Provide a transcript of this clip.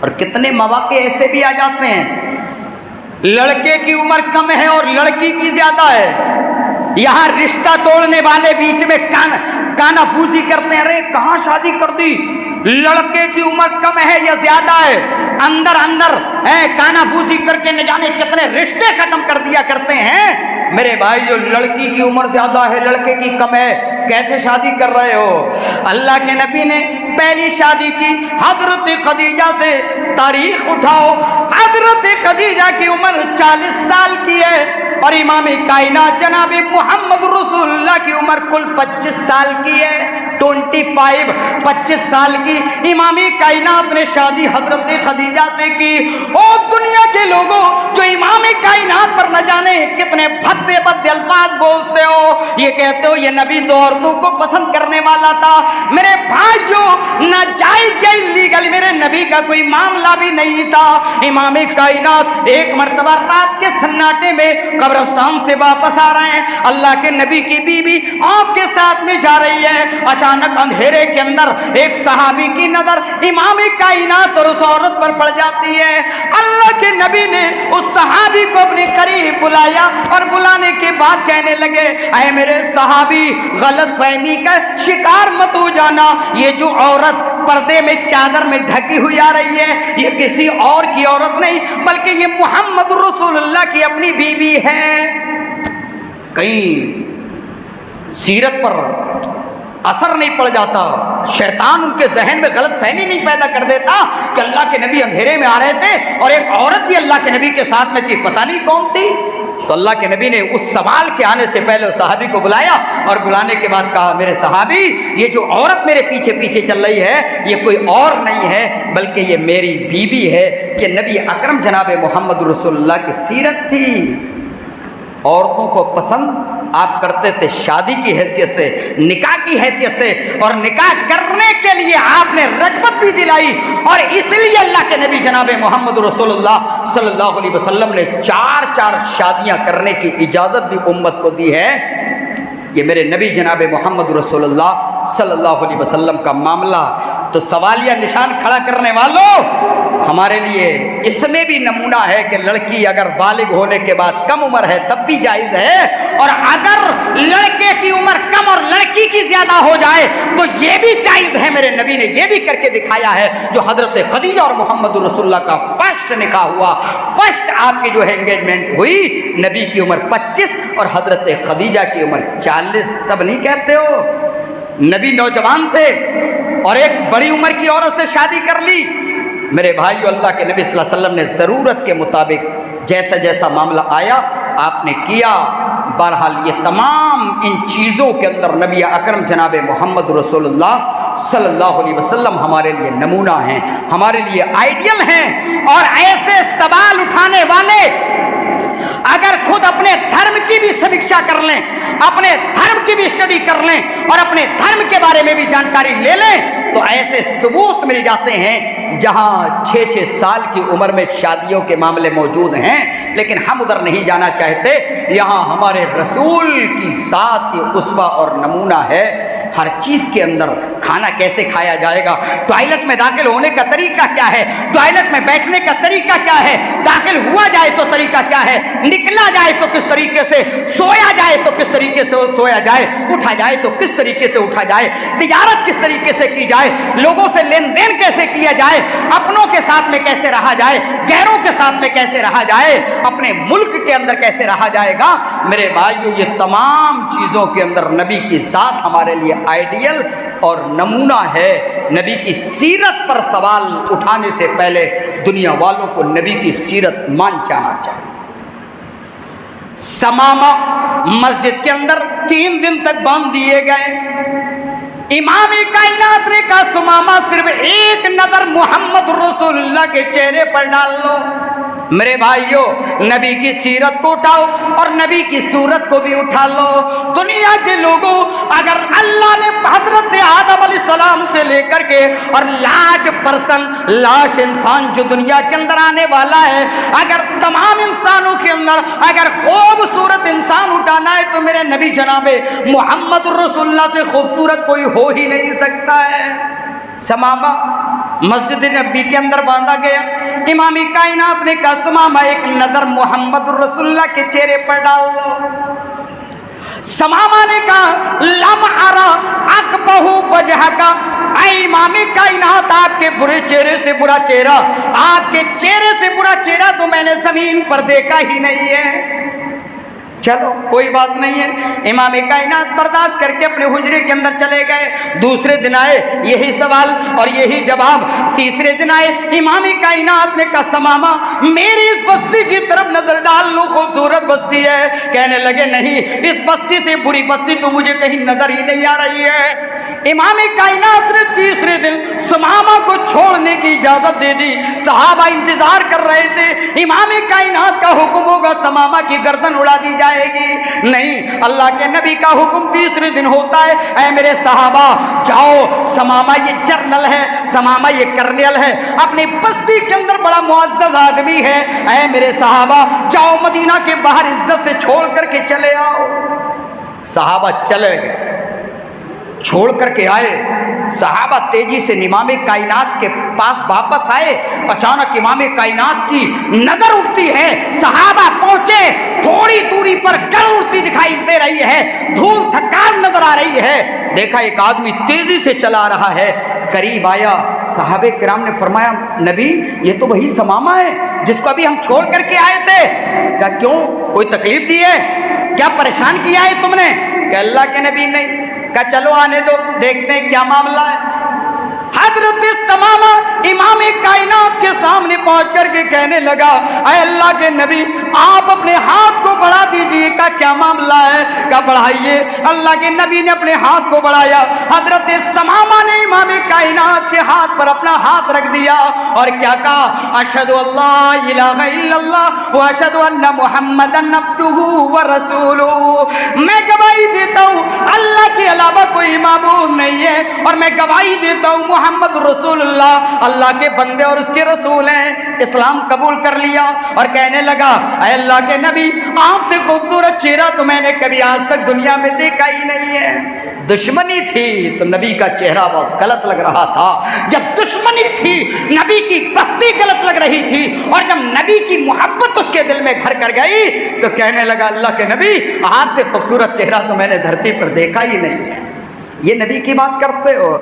اور کتنے مواقع ایسے بھی آ جاتے ہیں لڑکے کی عمر کم ہے اور لڑکی کی زیادہ ہے، یہاں رشتہ توڑنے والے بیچ میں کانا پھوسی کرتے ہیں، ارے کہاں شادی کر دی، لڑکے کی عمر کم ہے یا زیادہ ہے، اندر کانا پھوسی کر کے نہ جانے کتنے رشتے ختم کر دیا کرتے ہیں۔ میرے بھائی جو لڑکی کی عمر زیادہ ہے لڑکے کی کم ہے، کیسے شادی کر رہے ہو؟ اللہ کے نبی نے پہلی شادی کی حضرت خدیجہ سے، تاریخ اٹھاؤ، حضرت خدیجہ کی عمر 40 سال کی ہے اور امام کائنات جناب محمد رسول اللہ کی عمر کل 25 سال کی ہے، 25 سال کی امام کائنات نے شادی حضرت خدیجہ سے کی۔ اور دنیا کے لوگوں جو امام کائنات پر نہ جانے کتنے بھدے الفاظ بولتے ہو، یہ کہتے ہو یہ نبی تو عورتوں کو پسند کرنے والا تھا۔ میرے بھائیو ناجائز یا اللیگل میرے نبی کا کوئی معاملہ بھی نہیں تھا۔ امام کائنات ایک مرتبہ رات کے سناٹے میں قبرستان سے واپس آ رہے ہیں، اللہ کے نبی کی بیوی آپ کے ساتھ میں جا رہی ہے، اچانک اندھیرے کے اندر ایک صحابی کی نظر امام کائنات اور اس عورت پر پڑ جاتی ہے۔ اللہ کے نبی نے اس صحابی کو اپنے قریب بلایا اور بلانے کے بعد کہنے لگے اے میرے صحابی غلط فہمی کا شکار مت ہو جانا، یہ جو عورت پردے میں چادر میں ڈھکی ہوئی آ رہی ہے یہ کسی اور کی عورت نہیں بلکہ یہ محمد رسول اللہ کی اپنی بیوی ہے۔ کہیں سیرت پر اثر نہیں پڑ جاتا، شیطان ان کے ذہن میں غلط فہمی نہیں پیدا کر دیتا کہ اللہ کے نبی اندھیرے میں آ رہے تھے اور ایک عورت بھی اللہ کے نبی کے ساتھ میں تھی، پتہ نہیں کون تھی۔ تو اللہ کے نبی نے اس سوال کے آنے سے پہلے صحابی کو بلایا اور بلانے کے بعد کہا میرے صحابی یہ جو عورت میرے پیچھے پیچھے چل رہی ہے یہ کوئی اور نہیں ہے بلکہ یہ میری بیوی ہے، کہ نبی اکرم جناب محمد رسول اللہ کی سیرت تھی۔ عورتوں کو پسند آپ کرتے تھے شادی کی حیثیت سے، نکاح کی حیثیت سے، اور نکاح کرنے کے لیے آپ نے رغبت بھی دلائی، اور اس لیے اللہ کے نبی جناب محمد رسول اللہ صلی اللہ علیہ وسلم نے 4 شادیاں کرنے کی اجازت بھی امت کو دی ہے۔ یہ میرے نبی جناب محمد رسول اللہ صلی اللہ علیہ وسلم کا معاملہ تو سوالیہ نشان کھڑا کرنے والوں ہمارے لیے اس میں بھی نمونہ ہے کہ لڑکی اگر بالغ ہونے کے بعد کم عمر ہے تب بھی جائز ہے، اور اگر لڑکے کی عمر کم اور لڑکی کی زیادہ ہو جائے تو یہ بھی جائز ہے۔ میرے نبی نے یہ بھی کر کے دکھایا ہے، جو حضرت خدیجہ اور محمد رسول اللہ کا فرسٹ نکاح ہوا، فرسٹ آپ کی جو ہے انگیجمنٹ ہوئی، نبی کی عمر 25 اور حضرت خدیجہ کی عمر 40۔ تب نہیں کہتے ہو نبی نوجوان تھے اور ایک بڑی عمر کی عورت سے شادی کر لی۔ میرے بھائیو اللہ کے نبی صلی اللہ علیہ وسلم نے ضرورت کے مطابق جیسا جیسا معاملہ آیا آپ نے کیا۔ بہرحال یہ تمام ان چیزوں کے اندر نبی اکرم جناب محمد رسول اللہ صلی اللہ علیہ وسلم ہمارے لیے نمونہ ہیں، ہمارے لیے آئیڈیل ہیں۔ اور ایسے سوال اٹھانے والے اگر خود اپنے دھرم کی بھی سمیکشا کر لیں، اپنے دھرم کی بھی اسٹڈی کر لیں اور اپنے دھرم کے بارے میں بھی جانکاری لے لیں تو ایسے ثبوت مل جاتے ہیں جہاں 6 سال کی عمر میں شادیوں کے معاملے موجود ہیں، لیکن ہم ادھر نہیں جانا چاہتے۔ یہاں ہمارے رسول کی ذات یہ اسوہ اور نمونہ ہے۔ ہر چیز کے اندر کھانا کیسے کھایا جائے گا، ٹوائلٹ میں داخل ہونے کا طریقہ کیا ہے، ٹوائلٹ میں بیٹھنے کا طریقہ کیا ہے، داخل ہوا جائے تو طریقہ کیا ہے، نکلا جائے تو کس طریقے سے، سویا جائے تو کس طریقے سے سویا جائے، اٹھا جائے تو کس طریقے سے اٹھا جائے، تجارت کس طریقے سے کی جائے، لوگوں سے لین دین کیسے کیا جائے، اپنوں کے ساتھ میں کیسے رہا جائے، غیروں کے ساتھ میں کیسے رہا جائے، اپنے ملک کے اندر کیسے رہا جائے گا۔ میرے بھائیو یہ تمام چیزوں کے اندر نبی کی ذات ہمارے لیے آئیڈیل اور نمونہ ہے۔ نبی کی سیرت پر سوال اٹھانے سے پہلے دنیا والوں کو نبی کی سیرت مان جانا چاہیے۔ سمامہ مسجد کے اندر 3 دن تک باندھ دیے گئے۔ امام کائنات نے کہا سمامہ صرف ایک نظر محمد رسول اللہ کے چہرے پر ڈال لو۔ میرے بھائیو نبی کی سیرت کو اٹھاؤ اور نبی کی صورت کو بھی اٹھا لو۔ دنیا کے لوگوں اگر اللہ نے حضرت آدم علیہ السلام سے لے کر کے اور لاش انسان جو دنیا کے اندر آنے والا ہے، اگر تمام انسانوں کے اندر اگر خوبصورت انسان اٹھانا ہے تو میرے نبی جناب محمد رسول اللہ سے خوبصورت کوئی ہو ہی نہیں سکتا ہے۔ سمامہ مسجد نبی کے اندر باندھا گیا. امام کائنات نے کہا سمامہ ایک نظر محمد رسول اللہ کے چہرے پر ڈال لو. سمامہ نے کہا لم ارا اقبہ وجہ کا، اے امام کائنات آپ کے برے چہرے سے برا چہرہ، آپ کے چہرے سے برا چہرہ تو میں نے زمین پر دیکھا ہی نہیں ہے. چلو کوئی بات نہیں ہے. امام کائنات برداشت کر کے اپنے حجرے کے اندر چلے گئے. دوسرے دن آئے یہی سوال اور یہی جواب. تیسرے دن آئے امام کائنات نے کہا سمامہ میری اس بستی کی طرف نظر ڈال لو، خوبصورت بستی ہے. کہنے لگے نہیں، اس بستی سے بری بستی تو مجھے کہیں نظر ہی نہیں آ رہی ہے. امام کائنات نے تیسرے دن سمامہ کو چھوڑنے کی اجازت دے دی. صحابہ انتظار کر رہے تھے امام کائنات کا حکم ہوگا سمامہ کی گردن اڑا دی جائے گی. نہیں، اللہ کے نبی کا حکم تیسرے دن ہوتا ہے اے میرے صحابہ جاؤ، سمامہ یہ جرنل ہے، سمامہ یہ کرنل ہے، اپنی بستی کے اندر بڑا معزز آدمی ہے. اے میرے صحابہ جاؤ مدینہ کے باہر عزت سے چھوڑ کر کے چلے آؤ. صحابہ چلے گئے، چھوڑ کر کے آئے. صحابہ تیزی سے امام کائنات کے پاس واپس آئے. اچانک امام کائنات کی نظر اٹھتی ہے. صحابہ پہنچے، تھوڑی دوری پر گڑ اڑتی دکھائی دے رہی ہے، دھول تھکان نظر آ رہی ہے. دیکھا ایک آدمی تیزی سے چلا رہا ہے. قریب آیا، صحابہ کرام نے فرمایا نبی یہ تو وہی سمامہ ہے جس کو ابھی ہم چھوڑ کر کے آئے تھے. کہا کیوں، کوئی تکلیف دی ہے، کیا پریشان کیا ہے تم نے؟ کہ اللہ کے نبی نہیں. کہا چلو آنے دو دیکھتے ہیں کیا معاملہ ہے. حضرت سمامہ امام کائنات کے سامنے پہنچ کر کے کہنے لگا اے اللہ کے نبی آپ اپنے ہاتھ کو بڑھا دیجئے. کا کیا معاملہ ہے؟ کا بڑھائیے. اللہ کے نبی نے اپنے ہاتھ کو بڑھایا. حضرت سمامہ نے امام کائنات کے ہاتھ پر اپنا ہاتھ رکھ دیا اور کیا کہا اشہد اللہ الہ الا اللہ و اشہد ان محمدن عبدہ و رسولہ. میں گواہی دیتا ہوں اللہ کے علاوہ کوئی معبود نہیں ہے اور میں گواہی دیتا ہوں محمد رسول اللہ اللہ کے بندے اور اس کے رسول ہیں. اسلام قبول کر لیا اور کہنے لگا اے اللہ کے نبی آپ سے خوبصورت چہرہ تو میں نے کبھی آج تک دنیا میں دیکھا ہی نہیں ہے. دشمنی تھی تو نبی کا چہرہ بہت غلط لگ رہا تھا. جب دشمنی تھی نبی کی بستی غلط لگ رہی تھی اور جب نبی کی محبت اس کے دل میں گھر کر گئی تو کہنے لگا اللہ کے نبی آپ سے خوبصورت چہرہ تو میں نے دھرتی پر دیکھا ہی نہیں ہے. یہ نبی کی بات کرتے ہو.